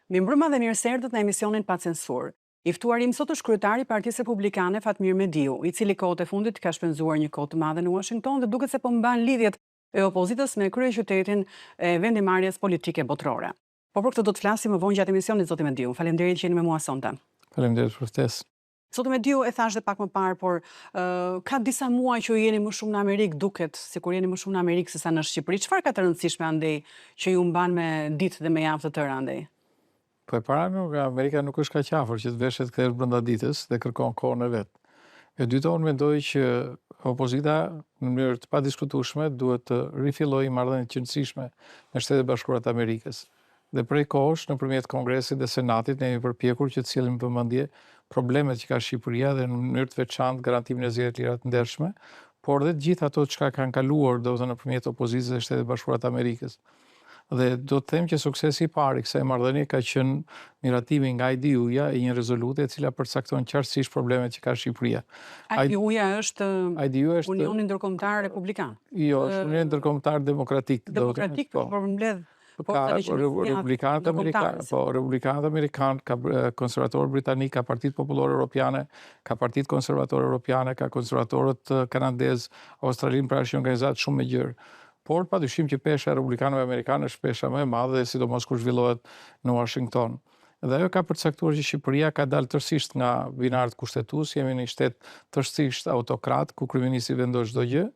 Mirëmbrëma dhe mirëserdhët në emisionin Pa Censur. I ftuar im sot është kryetari i Partisë Republikane Fatmir Mediu, i cili kohët e fundit ka shpenzuar një kohë të madhe në Washington dhe duket se po mban lidhjet e opozitës me kryeqytetin e vendimarrjes politike botërore. Po për këtë do të flasim më vonë gjatë emisionit, zoti Mediu. Faleminderit që jeni me mua sonte. Faleminderit për ftesë. Zoti Mediu, e thash dhe pak më parë, por ka disa muaj që jeni më shumë në Amerikë, duket sikur jeni më shumë në Amerikë sesa në Shqipëri. Çfarë ka të rëndësishme andej që ju mban me ditë dhe me javë të tëra andej? Po e para Amerika nuk është kaq afër që të veshet kthehet brenda ditës dhe kërkon kohën e vet. E dyta, unë mendoj që opozita në mënyrë të padiskutueshme duhet të rifillojë marrëdhënie të qëndrueshme me Shtetet e Bashkuara të Amerikës. Dhe prej kohësh nëpërmjet Kongresit dhe Senatit ne jemi përpjekur që të sillim në vëmendje problemet që ka Shqipëria dhe në mënyrë të veçantë garantimin e zgjedhjeve të lira të ndershme, por dhe të gjithë ato që kanë kaluar nëpërmjet opozitës dhe Shtetet e Bashkuara të Amerikës. Dhe do të them që suksesi i parë i kësaj marrëdhënie ka qenë miratimi nga IDU-ja i një rezolute e cila përcakton qartësisht problemet që ka Shqipëria. IDU-ja është Unioni Ndërkombëtar Republikan. Jo, është Unioni Ndërkombëtar Demokratik. Demokratik, por mbledh ka Republikanët Amerikanë, ka konservatorët britanik, ka Partitë Popullore Europiane, ka Partitë Konservatore Europiane, ka konservatorët kanadez, Australinë, pra është një organizatë shumë e gjerë. Por padyshim që pesha e republikanëve amerikanë është pesha më e madhe, sidomos kur zhvillohet në Washington. Dhe ajo ka përcaktuar që Shqipëria ka dalë tërësisht nga binarët kushtetues, jemi në një shtet tërësisht autokrat, ku kryeministri vendos çdo gjë,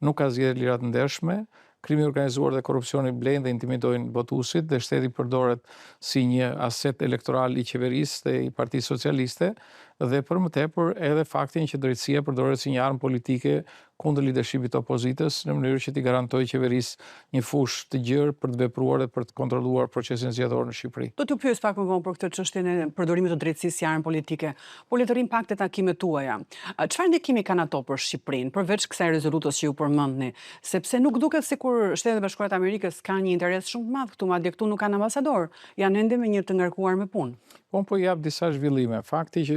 nuk ka zgjedhje të lira të ndershme, krimi i organizuar dhe korrupsioni blejnë dhe intimidojnë votuesit dhe shteti përdoret si një aset elektoral i qeverisë dhe i Partisë Socialiste dhe për më tepër edhe faktin që drejtësia përdoret si një armë politike kundër leadershipit të opozitës në mënyrë që t'i garantojë qeverisë një fushë të gjerë për të vepruar dhe për të kontrolluar procesin zgjedhor në Shqipëri. Do t'ju pyes pak më vonë për këtë çështjen e përdorimit të drejtësisë si armë politike, por le të rrim pak te takimet tuaja. Çfarë ndikimi kanë ato për Shqipërinë, përveç kësaj rezolutës që ju përmendni, sepse nuk duket sikur Shtetet e Bashkuara të Amerikës kanë një interes shumë të madh këtu, madje këtu nuk kanë ambasador, janë ende me një të ngarkuar me punë. Po jap disa zhvillime. Fakti që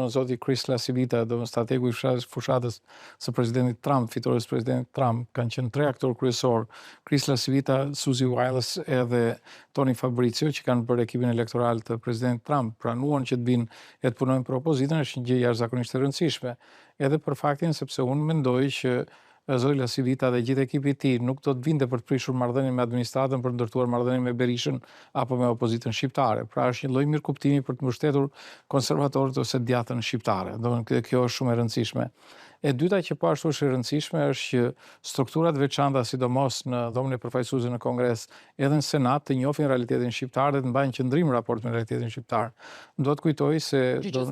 zoti Chris LaCivita, strategu i fushatës së presidentit Trump, fitores presidentit Trump, kanë qenë 3 aktorë kryesor, Chris LaCivita, Suzy Wiles edhe Tony Fabrizio, që kanë bërë ekipin elektoral të presidentit Trump, pranuan që të vinë e të punojnë për opozitën, është një gjë jashtëzakonisht e rëndësishme. Edhe për faktin sepse unë mendoj që zoti LaCivita dhe gjithë ekipi i tij nuk do të vinte për të prishur marrëdhënie me administratën për të ndërtuar marrëdhënie me Berishën apo me opozitën shqiptare. Pra është një lloj mirëkuptimi për të mbështetur konservatorët ose djatën shqiptare. Domethënë kjo është shumë e rëndësishme. E dyta që po ashtu është e rëndësishme është që strukturat veçanta, sidomos në dhomën e përfaqësuesve në Kongres, edhe në Senat të njohin realitetin shqiptar dhe të mbajnë qëndrim raport me realitetin shqiptar. Do të kujtoj se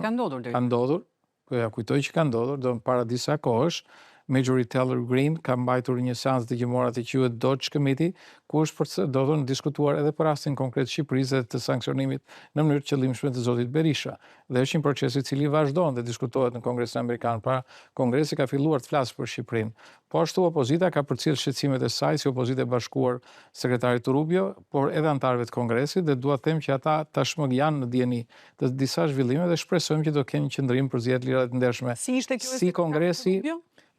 ka ndodhur, po ja kujtoj që ka ndodhur, para disa kohësh Marjorie Taylor Greene ka mbajtur një seancë dëgjimore që quhet Dodge Committee, ku është diskutuar edhe për rastin konkret të Shqipërisë dhe të sanksionimit në mënyrë të qëllimshme të zotit Berisha. Dhe është një proces i cili vazhdon dhe diskutohet në Kongresin Amerikan. Pra, Kongresi ka filluar të flasë për Shqipërinë. Po ashtu opozita ka përcjell shqetësimet e saj si opozitë e bashkuar sekretarit Rubio, por edhe anëtarëve të Kongresit, dhe dua të them që ata tashmë janë në dieni të disa zhvillime dhe shpresojmë që do kenë një qëndrim për zgjedhje të lira të ndershme. Si Kongresi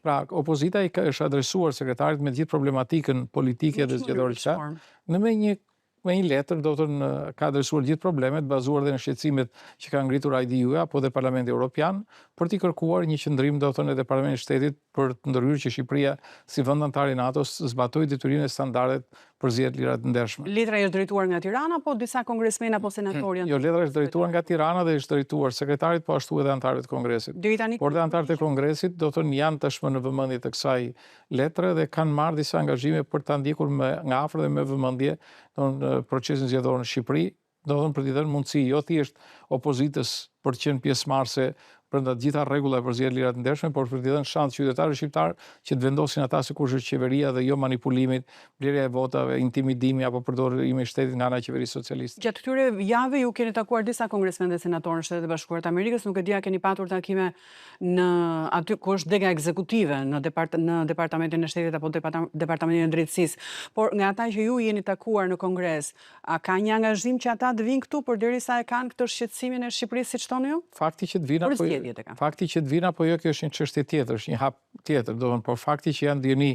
Pra, opozita i është adresuar sekretarit me gjithë problematikën politike dhe zgjedhore që ka. Në me një letër, do të ka adresuar gjithë problemet, bazuar dhe në shqetësimet që ka ngritur IDU-ja, apo dhe Parlamenti Evropian, për t'i kërkuar një qëndrim, do të edhe Parlamenti Shtetit, për të ndërhyrë që Shqipëria, si vend antar i NATO-s, zbatoj detyrimin e standardet për zgjedhje të lira të ndershme. Letra është drejtuar nga Tirana, apo disa kongresmen apo senatorë janë? Jo, letra është drejtuar nga Tirana dhe është drejtuar sekretarit, po ashtu edhe anëtarëve të Kongresit. Por dhe anëtarët e Kongresit do të janë tashmë në vëmendje të kësaj letre dhe kanë marrë disa angazhime për ta ndjekur nga afër dhe me vëmendje procesin zgjedhor në Shqipëri, do të për t'i dhënë mundësi jo thjesht opozitës për të qenë pjesëmarrëse brenda të gjitha rregullave për zgjedhje të lira të ndershme, por për t'i dhënë shans qytetarëve shqiptar që të vendosin ata se kush është qeveria dhe jo manipulimit, blerja e votave, intimidimi apo përdorimi i shtetit nga ana e qeverisë socialiste. Gjatë këtyre javëve ju keni takuar disa kongresmen dhe senatorë në Shtetet e Bashkuara të Amerikës, nuk e di a keni patur takime në aty ku është dega ekzekutive në departamentin e shtetit apo departamentin e drejtësisë, por nga ata që ju jeni takuar në Kongres, a ka një angazhim që ata të vinë këtu përderisa e kanë këtë shqetësimin e Shqipërisë siç thoni ju? Fakti që të vinë jetë ka. Fakti që të vinë apo jo, kjo është një çështje tjetër, është një hap tjetër, por fakti që janë ndjeni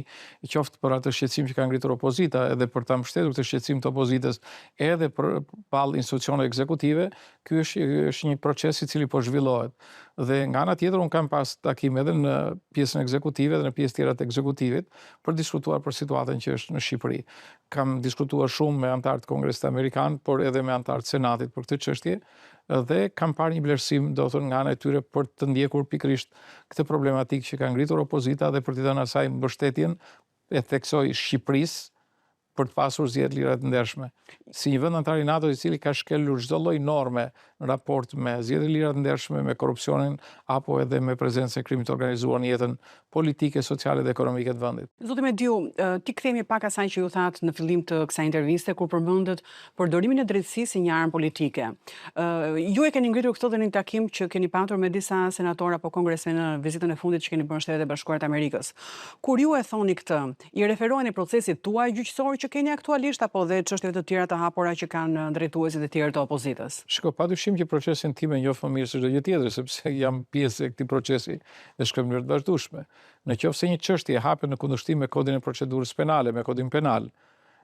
qoftë për atë shqetësim që ka ngritur opozita edhe për ta mbështetur këtë shqetësim të opozitës edhe për balë institucione ekzekutive, ky është një proces i cili po zhvillohet. Dhe nga ana tjetër, unë kam pas takim edhe në pjesën ekzekutive dhe në pjesë tjera të ekzekutivit për diskutuar për situatën që është në Shqipëri. Kam diskutuar shumë me anëtarë të Kongresit Amerikan, por edhe me anëtarë të Senatit për këtë çështje dhe kam parë një vlerësim do të thonë nga ana e tyre për të ndjekur pikërisht këtë problematikë që ka ngritur opozita dhe për t'i dhënë asaj mbështetjen e theksoj Shqipërisë për të pasur zgjedhje lira të ndershme. Si një vend antar i NATO i cili ka shkelur çdo lloj norme në raport me zgjedhje lira të ndershme, me korrupsionin apo edhe me prezencën e krimit të organizuar në jetën politike, sociale dhe ekonomike të vendit. Zoti Mediu, ti kthehemi pak asaj që ju thatë në fillim të kësaj interviste kur përmendet përdorimin e drejtësisë si një armë politike. Ju e keni ngritur këtë dhe në një takim që keni patur me disa senatorë apo kongresmenë në vizitën e fundit që keni bërë në Shtetet e Bashkuara të Amerikës. Kur ju e thoni këtë, i referoheni procesit tuaj gjyqësor që keni aktualisht apo dhe çështjeve të tjera të hapura që kanë drejtuesit e tjerë të opozitës? Shiko, padyshim që procesin tim e njoh më mirë se çdo gjë tjetër, sepse jam pjesë e këtij procesi dhe shkoj në mënyrë të vazhdueshme. Nëse një çështje hapet në kundërshtim me kodin e procedurës penale, me kodin penal,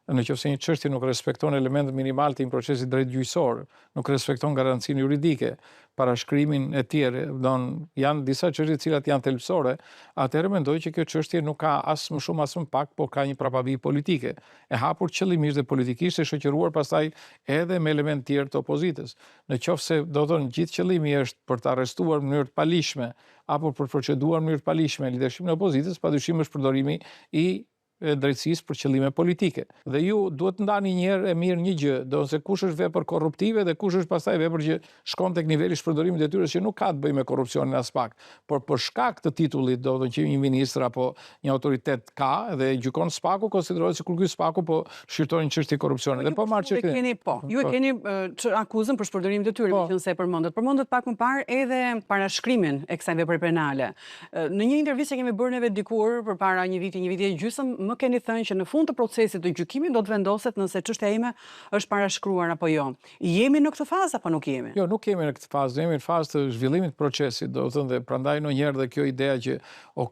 nëse një çështje nuk respekton elementet minimal të një procesi drejt gjyqësor, nuk respekton garancinë juridike, parashkrimin e tjerë, janë disa çështje të cilat janë thelbësore, atëherë mendoj që kjo çështje nuk ka as më shumë as më pak, por ka një prapavi politike. E hapur qëllimisht dhe politikisht e shoqëruar pastaj edhe me element tjerë të opozitës. Nëse do të thonë gjithë qëllimi është për të arrestuar në mënyrë të palishme apo për proceduar në mënyrë të palishme lidershimin e opozitës, padyshim është përdorimi i drejtësisë për qëllime politike. Dhe ju duhet të ndani një herë e mirë një gjë, do se kush është vepër korruptive dhe kush është pastaj vepër që shkon tek niveli i shpërdorimit të detyrës që nuk ka të bëjë me korrupsionin as pak, por për shkak të titullit, do të thonë që një ministër apo një autoritet ka dhe gjykon spaku, konsiderohet sikur ky spaku po shqyrton një çështje korrupsioni. Dhe po marr që ju e keni akuzën për shpërdorimin e detyrës, meqense përmendet pak më parë edhe parashkrimin e kësaj vepre penale. Në një intervistë që kemi bërë neve dikur përpara një viti e gjysmë, më keni thënë që në fund të procesit të gjykimit do të vendoset nëse çështja ime është parashkruar apo jo. Jemi në këtë fazë apo nuk jemi? Jo, nuk jemi në këtë fazë, jemi në fazë të zhvillimit të procesit, do të thënë dhe prandaj ndonjëherë dhe kjo ideja që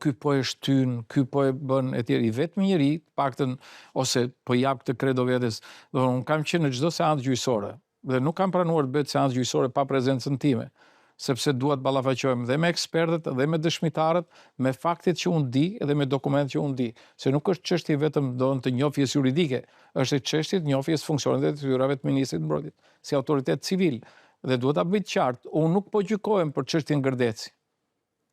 ky po e shtyn, ky po e bën etj. I vetmi njeri, paktën ose po jap këtë kredo vetes, do të thonë unë kam qenë në çdo seancë gjyqësore dhe nuk kam pranuar të bëj seancë gjyqësore pa prezencën time, sepse duhet ballafaqohem dhe me ekspertët dhe me dëshmitarët, me faktet që unë di dhe me dokumentet që unë di. Se nuk është çështje vetëm të njohjes juridike, është çështje të njohjes funksionit dhe detyrave të ministrit të mbrojtjes, si autoritet civil. Dhe duhet ta bëj të qartë, unë nuk po gjykohem për çështjen Gërdeci.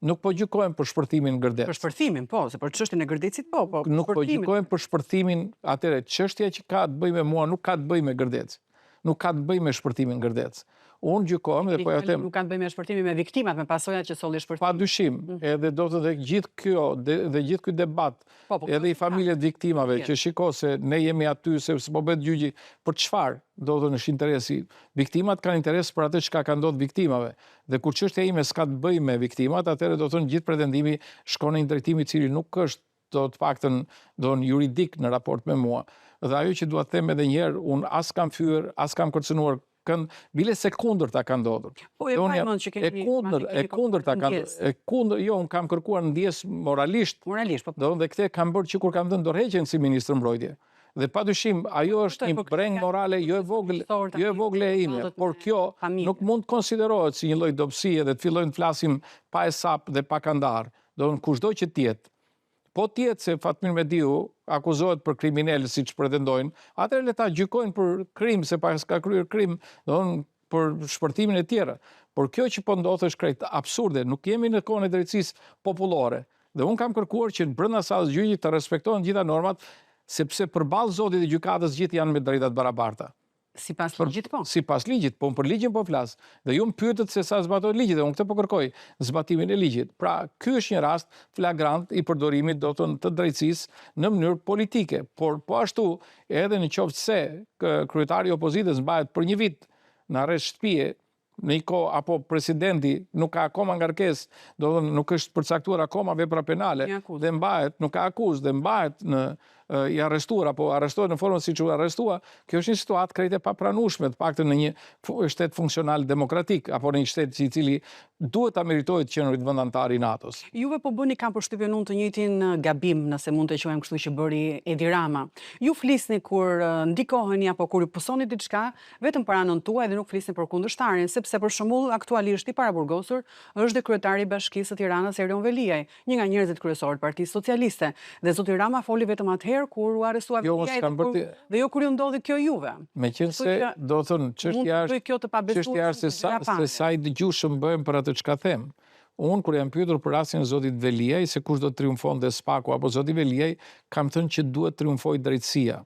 Nuk po gjykohem për shpërtimin Gërdec. Për shpërtimin, po, se për çështjen e Gërdecit po, nuk po gjykohem për shpërtimin, atëre çështja që ka të bëjë me mua nuk ka të bëjë me Gërdec. Nuk ka të bëjë me shpërtimin Gërdec. Unë gjykohem dhe po ja them. Nuk ka të bëjë me shpërtimin me viktimat, me pasojat që solli shpërtimi. Padyshim, edhe do të dhe gjithë ky debat, edhe i familjet viktimave që shiko se ne jemi aty se po bëhet gjyqi për çfarë, do të është interesi. Viktimat kanë interes për atë çka ka ndodhur viktimave. Dhe kur çështja ime s'ka të bëjë me viktimat, atëherë do të thonë gjithë pretendimi shkon në një drejtim i cili nuk është do të paktën juridik në raport me mua. Dhe ajo që dua të them edhe një herë, unë as kam fyer, as kam kërcënuar bile se kundërta ka ndodhur. Po e pajmend që keni kundërta ka ndodhur. Jo, unë kam kërkuar ndjes moralisht. Moralisht, po. Dhe këtë kam bërë që kur kam dhënë dorëheqjen si ministër mbrojtje. Dhe padyshim, ajo është një breng morale jo e vogël e ime, por kjo nuk mund të konsiderohet si një lloj dobësie dhe të fillojnë të flasim pa hesap dhe pa kandar. Do të kushdo që të jetë. Po tjetë se Fatmir Mediu akuzohet për kriminal siç pretendojnë, atëherë le ta gjykojnë për krim se pas ka kryer krim, për shpërtimin e tjera. Por kjo që po ndodh është krejt absurde, nuk jemi në kohën e drejtësisë popullore. Dhe unë kam kërkuar që brenda sallës gjyqit të respektohen gjitha normat, sepse përballë Zotit dhe gjykatës gjithë janë me drejta të barabarta. Sipas ligjit po. Sipas ligjit, po për ligjin po flas. Dhe ju më pyetët se sa zbatohet ligji dhe unë këtë po kërkoj, zbatimin e ligjit. Pra, ky është një rast flagrant i përdorimit të drejtësisë në mënyrë politike, por po ashtu edhe në qoftë se kryetari i opozitës mbahet për një vit në arrest shtëpie, në një kohë apo presidenti nuk ka akoma ngarkesë, nuk është përcaktuar akoma vepra penale dhe mbahet, nuk ka akuzë dhe mbahet në i arrestuar apo arrestohet në formën siç u arrestua, kjo është një situatë krejt e papranueshme, të paktën në një shtet funksional demokratik apo në një shtet i cili duhet ta meritojë të qenë vendantar i NATO-s. Juve po bëni kam përshtypjen unë të njëjtin gabim, nëse mund të quajmë kështu, që bëri Edi Rama. Ju flisni kur ndikoheni apo kur ju pësoni diçka vetëm për anën tuaj dhe nuk flisni për kundërshtarin, sepse për shembull aktualisht i paraburgosur është dhe kryetari i Bashkisë së Tiranës Erion Veliaj, një nga njerëzit kryesorë të Partisë Socialiste. Dhe zoti Rama foli vetëm atëherë kur u arrestua Veliaj dhe jo kur ju ndodhi kjo juve. Meqense do të thonë çështja është se sa i dëgjueshëm bëhem për atë çka them. Unë, kur jam pyetur për rastin e zotit Veliaj, se kush do të triumfonte SPAK-u apo zoti Veliaj, kam thënë që duhet triumfoj drejtësia.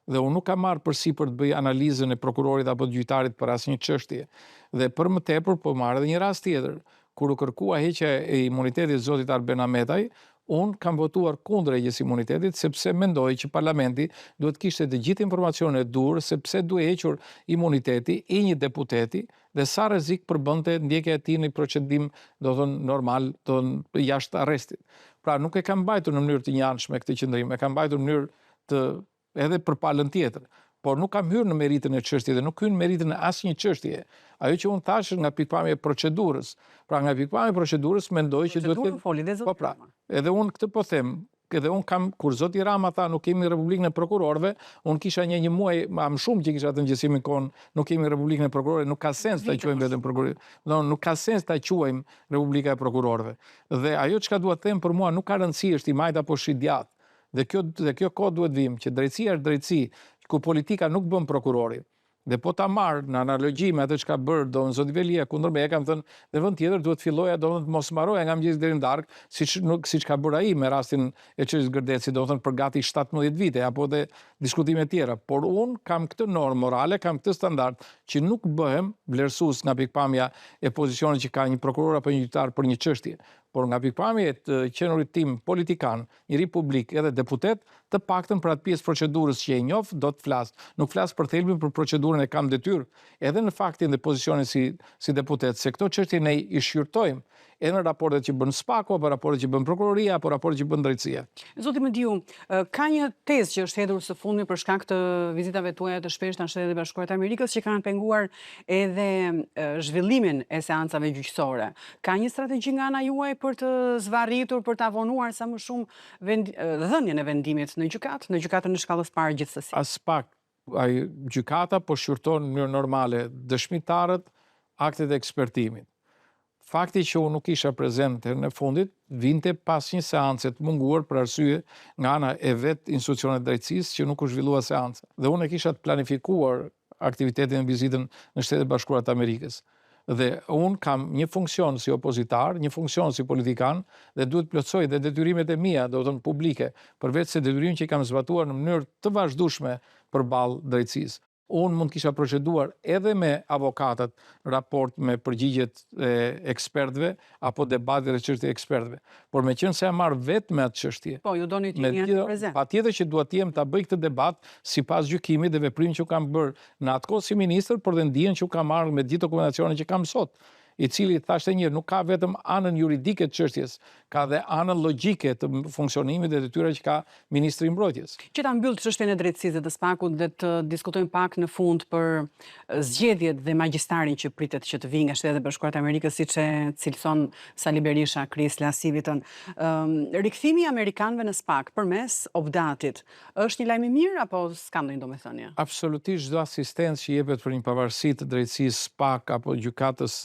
Dhe unë nuk kam marrë përsipër të bëj analizën e prokurorit apo të gjyqtarit për asnjë çështje. Dhe për më tepër po marr edhe një rast tjetër, kur u kërkua heqja e imunitetit të zotit Arben Ahmetaj, unë kam votuar kundër heqjes imunitetit sepse mendoj që parlamenti duhet kishte të gjithë informacionet e dur sepse duhet hequr imuniteti i një deputeti dhe sa rrezik përbënte ndjekja e tij në procedim, do thonë normal, do thonë jashtë arrestit. Pra nuk e kam mbajtur në mënyrë të njanshme këtë qendrim, e kam mbajtur në mënyrë të edhe për palën tjetër, por nuk kam hyrë në meritën e çështjes dhe nuk hyn në meritën e asnjë çështje. Ajo që unë thash nga pikpamja e procedurës. Pra nga pikpamja e procedurës mendoj që duhet të po pra. Edhe unë këtë po them, edhe unë kam kur zoti Rama tha nuk kemi Republikën e prokurorëve, unë kisha një muaj më shumë që kisha të ngjësimin kon, nuk kemi Republikën e prokurorëve, nuk ka sens ta quajmë vetëm prokurorë. Nuk ka sens ta quajmë Republika e prokurorëve. Dhe ajo çka dua të them për mua nuk ka rëndësi është i majt apo shi djath. Dhe kjo kohë duhet vim që drejtësia është drejtësi, ku politika nuk bën prokurori. Dhe po ta marr në analogji me atë çka bër do në zoti Velia kundër me, kam thënë, në vend tjetër duhet filloja do të mos mbaroja nga mëngjes deri në darkë, siç ka bërë ai me rastin e çështës Gërdeci, do të thënë për gati 17 vite apo dhe diskutime tjera. Por un kam këtë normë morale, kam këtë standard që nuk bëhem vlerësues nga pikpamja e pozicionit që ka një prokuror apo një gjyqtar për një çështje. Por nga pikpamja e qenurit tim politikan, një republik edhe deputet, të paktën për atë pjesë procedurës që e njoh, do të flas. Nuk flas për thelbin, për procedurën e kam detyrë, edhe në faktin dhe pozicionin si deputet, se këto çështje ne i shqyrtojmë edhe në raportet që bën SPAK-u, apo raportet që bën prokuroria, apo raportet që bën drejtësia. Zoti Mediu, ka një tezë që është hedhur së fundmi për shkak të vizitave tuaja të shpeshta në Shtetet e Bashkuara të Amerikës që kanë penguar edhe zhvillimin e seancave gjyqësore. Ka një strategji nga ana juaj për të zvarritur, për të avonuar sa më shumë dhënien e vendimit në gjykatën në shkallës parë gjithsesi? As pak, gjykata po shqyrton në mënyrë normale dëshmitarët, aktet e ekspertimit. Fakti që unë nuk isha prezent në fundit, vinte pas një seance të munguar për arsye nga ana e vetë institucionet drejtësisë që nuk u zhvillua seanca. Dhe unë e kisha të planifikuar aktivitetin e vizitën në Shtetet e Bashkuara të Amerikës. Dhe unë kam një funksion si opozitar, një funksion si politikan dhe duhet plotësoj dhe detyrimet e mia, do të thënë publike, përveç se detyrim që i kam zbatuar në mënyrë të vazhdueshme përballë drejtësisë. Unë mund kisha proceduar edhe me avokatët raport me përgjigjet e ekspertëve apo debatet e çështjes e ekspertëve. Por meqenëse se e marr vetë me atë çështje. Po, ju doni të jeni prezent. Patjetër që dua të jem ta bëj këtë debat sipas gjykimit dhe veprimit që kam bërë në atë kohë si ministër, por dhe ndijen që kam marrë me gjithë dokumentacionin që kam sot, i cili thashë njëherë nuk ka vetëm anën juridike të çështjes, ka dhe anën logjike të funksionimit dhe detyrave që ka ministri i mbrojtjes. Që ta mbyll çështjen e drejtësisë dhe të SPAK-ut dhe të diskutojmë pak në fund për zgjedhjet dhe magjistarin që pritet që të vijë nga Shtetet e Bashkuara të Amerikës, siç e cilëson Sali Berisha, Krisla Sivitën. Rikthimi i amerikanëve në SPAK përmes Obdatit është një lajm i mirë apo s'ka ndonjë domethënie? Absolutisht çdo asistencë që jepet për një pavarësi të drejtësisë SPAK apo gjykatës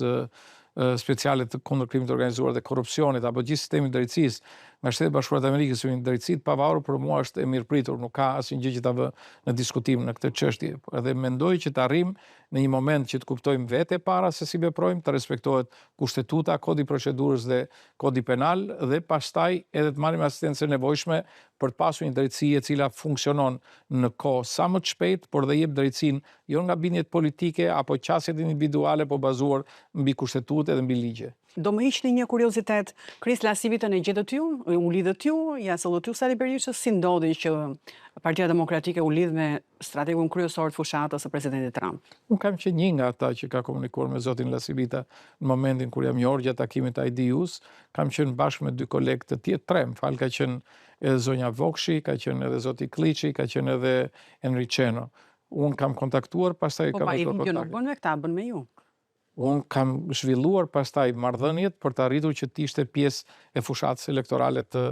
speciale të kundër krimit të organizuar dhe korrupsionit apo gjithë sistemi i drejtësisë nga Shtetet e Bashkuara të Amerikës, një drejtësi të pavarur për mua është e mirëpritur, nuk ka asnjë gjë që ta vë në diskutim në këtë çështje. Edhe mendoj që të arrijmë në një moment që të kuptojmë vete para se si veprojmë, të respektohet kushtetuta, kodi i procedurës dhe kodi penal dhe pastaj edhe të marrim asistencën e nevojshme për të pasur një drejtësi e cila funksionon në kohë sa më të shpejt, por dhe jep drejtësinë jo nga bindjet politike apo qasjet individuale, po bazuar mbi kushtetutë dhe mbi ligje. Do më hiqni një kuriozitet, Kris Lasivitën e gjetët ju, u lidhët ju, ja sollët ju Sali Berishës, si ndodhi që Partia Demokratike u lidh me strategun kryesor të fushatës së presidentit Trump? Unë kam që një nga ata që ka komunikuar me zotin Lasivita në momentin kur jam njohur gjatë takimit IDU-s, kam qenë bashkë me dy kolegë të tjerë, tre, më fal, ka qenë edhe zonja Vokshi, ka qenë edhe zoti Kliçi, ka qenë edhe Enricheno. Unë kam kontaktuar, pastaj kam i nuk bën me këta, bën me ju. Unë kam zhvilluar pastaj marrëdhëniet për të arritur që të ishte pjesë e fushatës elektorale të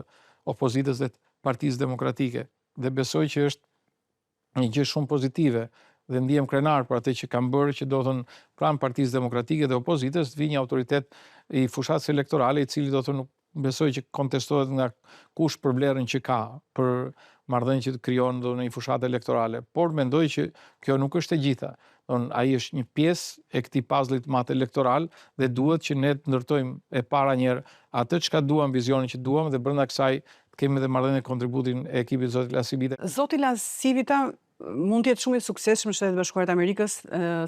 opozitës dhe të Partisë Demokratike. Dhe besoj që është një gjë shumë pozitive dhe ndihem krenar për atë që kam bërë, që do të thënë pranë Partisë Demokratike dhe opozitës të vijë një autoritet i fushatës elektorale, i cili do të thënë besoj që kontestohet nga kush për vlerën që ka për marrëdhënien që të krijon në një fushatë elektorale, por mendoj që kjo nuk është e gjitha. Ai është një pjesë e këtij puzzle-it mat elektoral dhe duhet që ne të ndërtojmë e para njerë atë çka duam, vizionin që duam, dhe brenda kësaj të kemi edhe marrëdhënie kontributin e ekipit zotit Lasivita. Zoti Lasivita mund të jetë shumë i suksesshëm në Shtetet Bashkuara të Amerikës,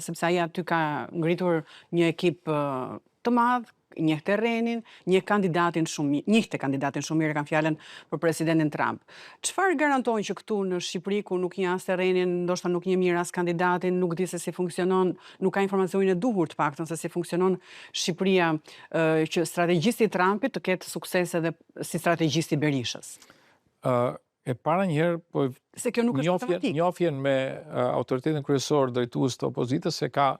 sepse ai aty ka ngritur një ekip të madh, njeh terrenin, njeh kandidatin shumë mirë, kam fjalën për presidentin Trump. Çfarë garantojnë që këtu në Shqipëri, ku nuk njeh as terrenin, ndoshta nuk njeh mirë as kandidatin, nuk di se si funksionon, nuk ka informacionin e duhur të paktën se si funksionon Shqipëria, që strategjisti i Trumpit të ketë sukses edhe si strategjisti Berishës? E para njëherë, po se kjo nuk është automatik. Njofjen me autoritetin kryesor drejtues të opozitës se ka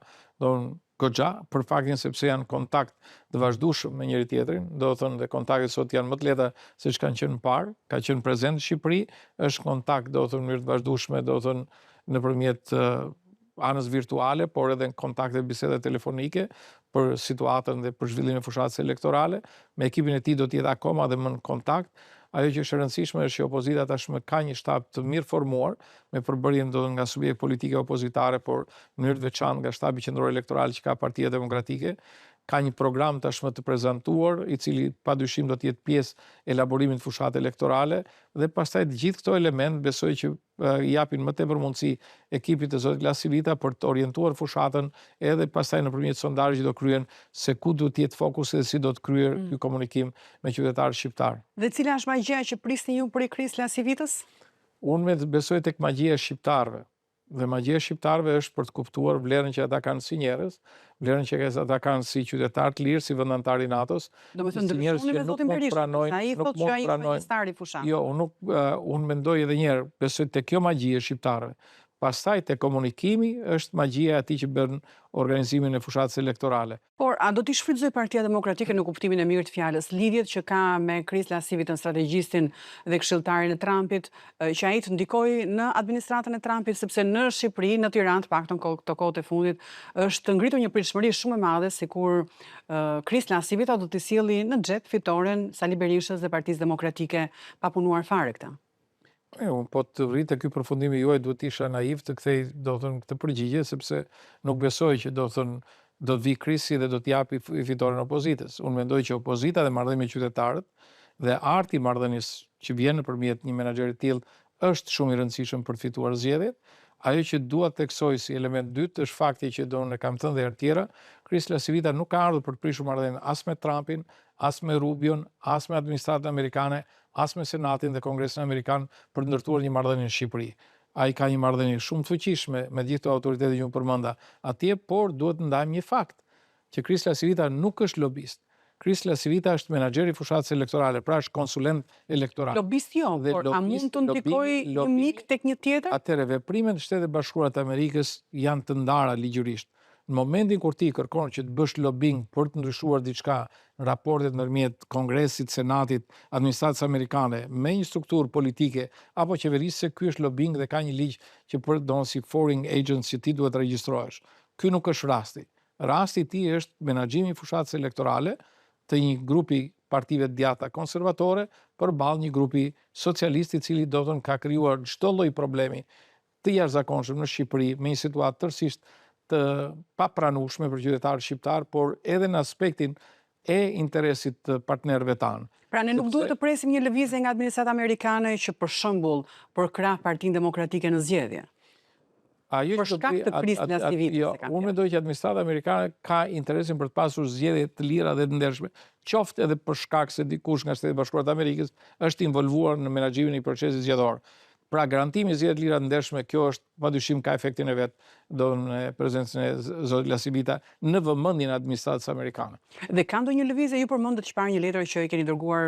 goxha, për faktin sepse janë kontakt të vazhdueshëm me njëri tjetrin, do të thënë dhe kontaktet sot janë më të lehta se ç'kan qenë më parë, ka qenë prezent në Shqipëri, është kontakt do të thënë në mënyrë të vazhdueshme, do të thënë nëpërmjet anës virtuale, por edhe në kontakte bisede telefonike për situatën dhe për zhvillimin e fushatës elektorale. Me ekipin e tij do të jetë akoma dhe më në kontakt. Ajo që është e rëndësishme është që opozita tashmë ka një shtab të mirë formuar, me përbërjen nga subjekt politike opozitare, por në mënyrë të veçantë nga shtabi qendror elektoral që ka Partia Demokratike. Ka një program tashmë të prezantuar, i cili padyshim do të jetë pjesë e elaborimit të fushatës elektorale, dhe pastaj të gjithë këto elementë besoj që i japin më tepër mundësi ekipit të zotit Lasivita për të orientuar fushatën, edhe pastaj nëpërmjet sondazhit që do kryen se ku do të jetë fokusi dhe si do të kryer ky komunikim me qytetarët shqiptar. Dhe cila është magjia që prisni ju për Kris Lasivitës? Unë besoj tek magjia e shqiptarëve. Dhe magjia e shqiptarëve është për të kuptuar vlerën që ata kanë si njerëz, vlerën që ata kanë si qytetar të lirë, si vendantar i NATO-s. Do të thënë ndryshoni me zotin Berishë, ai thotë që ai është magjistari i fushatës. Jo, unë mendoj edhe një herë, besoj tek kjo magji e shqiptarëve. Pastaj te komunikimi është magjia e atij që bën organizimin e fushatës elektorale. Por a do t'i shfrytëzoj Partia Demokratike në kuptimin e mirë të fjalës lidhjet që ka me Kris Lasivitën, strategjistin dhe këshilltarin e Trumpit, që ai të ndikojë në administratën e Trumpit, sepse në Shqipëri, në Tiranë, të paktën këto kohët e fundit, është ngritur një pritshmëri shumë e madhe sikur Kris Lasivita do t'i sjelli në xhep fitoren Sali Berishës dhe Partisë Demokratike pa punuar fare këtë. Unë po të rritë ky përfundimi juaj duhet isha naiv të kthej do të thënë këtë përgjigje, sepse nuk besoj që do të thënë do të vi Krisi dhe do të japi fitoren opozitës. Unë mendoj që opozita dhe marrëdhënia me qytetarët dhe arti i marrëdhënies që vjen nëpërmjet një menaxheri të tillë është shumë i rëndësishëm për të fituar zgjedhjet. Ajo që dua të theksoj si element dytë është fakti që unë kam thënë dhe herë tjera, Kris Lasivita nuk ka ardhur për të prishur marrëdhënien as me Trumpin, as me Rubion, as me administratën amerikane, as me Senatin dhe Kongresin Amerikan për të ndërtuar një marrëdhënie në Shqipëri. Ai ka një marrëdhënie shumë të fuqishme me gjithë këto autoritete që unë përmenda atje, por duhet të ndajmë një fakt, që Kris Lasivita nuk është lobist. Kris Lasivita është menaxher i fushatës elektorale, pra është konsulent elektoral. Lobist jo, por a mund të ndikojë një mik tek një tjetër? Atëherë veprimet e Shtetet Bashkuara të Amerikës janë të ndara ligjërisht. Në momentin kur ti kërkon që të bësh lobbying për të ndryshuar diçka në raportet ndërmjet Kongresit, Senatit, administratës amerikane me një strukturë politike apo qeverisë, ky është lobbying dhe ka një ligj që përdon si foreign agents që ti duhet të regjistrohesh. Ky nuk është rasti. Rasti i tij është menaxhimi i fushatës elektorale të një grupi partive të djata konservatore përballë një grupi socialist i cili do të ka krijuar çdo lloj problemi të jashtëzakonshëm në Shqipëri me një situatë tërësisht të papranueshme për qytetarët shqiptar, por edhe në aspektin e interesit të partnerëve tanë. Pra ne nuk duhet të presim një lëvizje nga administrata amerikane që për shembull për krah Partinë Demokratike në zgjedhje. Për shkak të krisën e asnjë viti. Unë mendoj që administrata amerikane ka interesin për të pasur zgjedhje të lira dhe të ndershme, qoftë edhe për shkak se dikush nga Shtetet Bashkuara të Amerikës është involvuar në menaxhimin e procesit zgjedhor. Pra garantimi i zgjedhjeve të lira të ndershme, kjo është padyshim ka efektin e vet, në prezencën e zotit Lasibita në vëmendjen e administratës amerikane. Dhe ka ndonjë lëvizje, ju përmendët çfarë një letër që i keni dërguar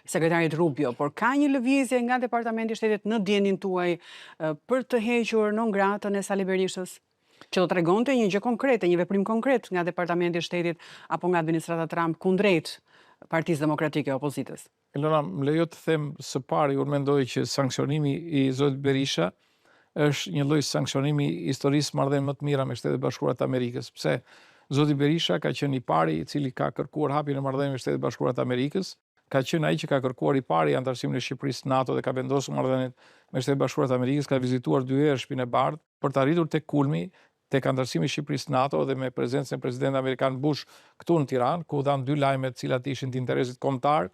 sekretarit Rubio, por ka një lëvizje nga Departamenti i Shtetit në dienin tuaj për të hequr non gratën e Sali Berishës? Që do tregonte një gjë konkrete, një veprim konkret nga Departamenti i Shtetit apo nga administrata Trump kundrejt Partisë Demokratike e Opozitës. Elona, më lejo të them së pari, unë mendoj që sankcionimi i zotit Berisha është një lloj sankcionimi i historisë marrëdhënie më të mira me Shtetet Bashkuara të Amerikës. Pse? Zoti Berisha ka qenë i pari i cili ka kërkuar hapjen e marrëdhënieve me Shtetet Bashkuara të Amerikës, ka qenë ai që ka kërkuar i pari anëtarësimin e Shqipërisë në NATO dhe ka vendosur marrëdhëniet me Shtetet Bashkuara të Amerikës, ka vizituar 2 herë Shtëpinë e Bardhë për të arritur tek kulmi tek anëtarësimi i Shqipërisë në NATO dhe me prezencën e presidentit amerikan Bush këtu në Tiranë, ku dhanë 2 lajme të cilat ishin të interesit kombëtar,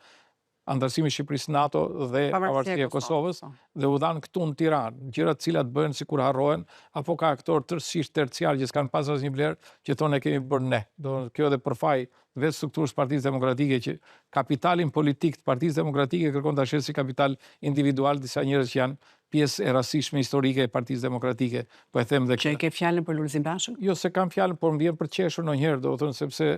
anëtarësimi i Shqipërisë në NATO dhe pavarësia e Kosovës, dhe u dhanë këtu në Tiranë, gjëra të cilat bëhen sikur harrohen, apo ka aktor tërësisht terciar që s'kan pas asnjë vlerë, që thonë e kemi bërë ne. Kjo edhe përfaj vetë strukturës Partisë Demokratike, që kapitalin politik të Partisë Demokratike kërkon ta shesë si kapital individual disa njerëz që janë pjesë e rastishme historike e Partisë Demokratike. Po e them dhe që e ke fjalën për Lulzim Bashën? Jo, se kam fjalën, por më vjen për të qeshur ndonjëherë, do të thonë sepse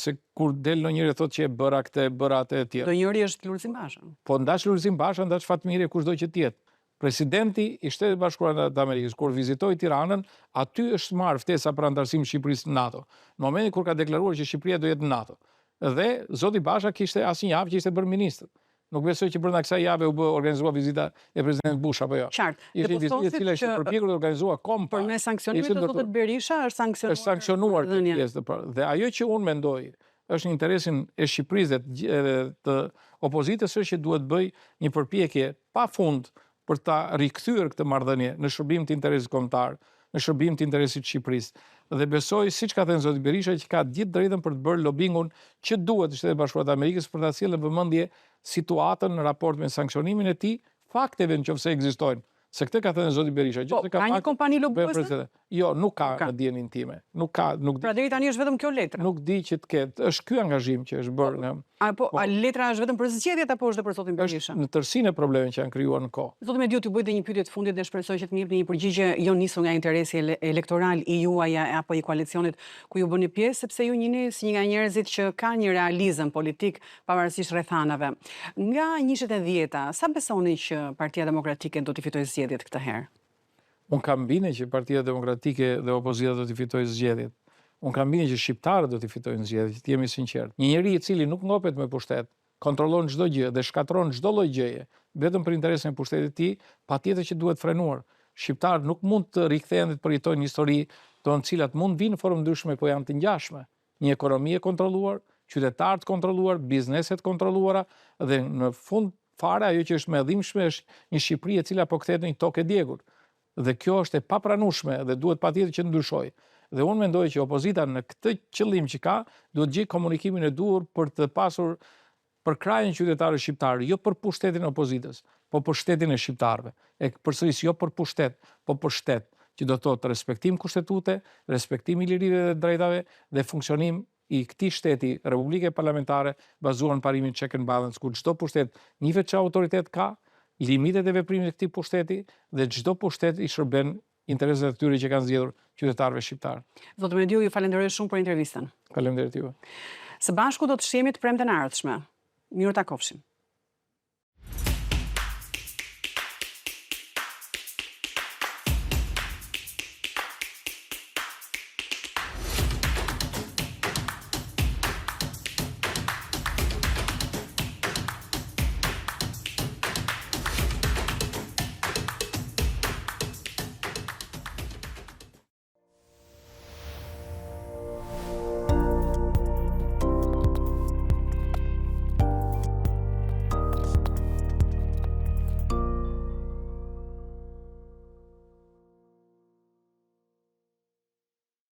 se kur del ndonjëri thotë që e bëra këtë, bëra atë e tjetër. Ndonjëri është Lulzim Basha. Po ndash Lulzim Basha, ndash Fatmiri, kushdo që të jetë. Presidenti i Shtetit Bashkuar të Amerikës, kur vizitoi Tiranën, aty është marrë ftesa për anëtarësimin e Shqipërisë në NATO. Në momentin kur ka deklaruar që Shqipëria do jetë në NATO. Dhe zoti Basha kishte asnjë javë që ishte bërë ministër. Nuk besoj që brenda kësaj jave u bë organizuar vizita e presidentit Bush apo jo. Qartë. Ishte vizita e cila ishte përpjekur të organizuar kompa. Për me sankcionimin e zotit Berisha është sankcionuar pjesë dhe ajo që unë mendoj është në interesin e Shqipërisë dhe të opozitës është që duhet bëj një përpjekje pafund për ta rikthyer këtë marrëdhënie në shërbim të interesit kombëtar, në shërbim të interesit të Shqipërisë. Dhe besoj, siç ka thënë zoti Berisha, që ka gjithë drejtën për të bërë lobingun që duhet të Shtetet Bashkuara të Amerikës për ta sjellë në vëmendje situatën në raport me sanksionimin e tij, fakteve nëse ekzistojnë. Se këtë ka thënë zoti Berisha. Po, ka një kompani lobuese? Jo, nuk ka në dijenin time. Pra deri tani është vetëm kjo letra? Nuk di që të ketë. Është ky angazhim që është bërë. A letra është vetëm për zgjedhjet apo është edhe për zotin Berisha? Është në tërësinë e problemeve që janë krijuar në kohë. Zoti Mediu, t'ju bëj një pyetje të fundit dhe shpresoj që të më jepni një përgjigje jo nisur nga interesi elektoral i juaj apo i koalicionit ku ju bëni pjesë, sepse ju jeni si një nga njerëzit që ka një realizëm politik pavarësisht rrethanave. Nga 2010-ta, sa besoni që Partia Demokratike do të fitojë zgjedhjet këtë herë? Unë kam bine që Partia Demokratike dhe opozita do të fitojë zgjedhjet. Unë kam bine që shqiptarët do të fitojnë zgjedhjet, të jemi sinqert. Një njeri i cili nuk ngopet me pushtet, kontrollon çdo gjë dhe shkatron çdo lloj gjëje, vetëm për interesin e pushtetit të tij, patjetër që duhet frenuar. Shqiptarët nuk mund të rikthehen dhe të përjetojnë një histori të cilat mund vinë në formë ndryshme, po janë të ngjashme. Një ekonomi e kontrolluar, qytetarë të kontrolluar, biznese të kontrolluara dhe në fund fare ajo që është më e dhimbshme është një Shqipëri e cila po kthehet në një tokë e djegur. Dhe kjo është e papranueshme dhe duhet patjetër që ndryshojë. Dhe unë mendoj që opozita në këtë qëllim që ka, duhet gjejë komunikimin e duhur për të pasur për krajën qytetarë shqiptarë, jo për pushtetin e opozitës, po për shtetin e shqiptarëve. E përsëris jo për pushtet, po për shtet, që do të thotë respektim kushtetute, respektim i lirive dhe drejtave dhe funksionim i këtij shteti, Republike Parlamentare, bazuar në parimin check and balance, ku çdo pushtet njihet çfarë autoritet ka, limitet e veprimit të këtij pushteti dhe çdo pushtet i shërben interesat e tyre që kanë zgjedhur qytetarëve shqiptar. Zoti Mediu, ju falenderoj shumë për intervistën. Faleminderit juve. Së bashku do të shihemi të premten e ardhshme. Mirë takofshim.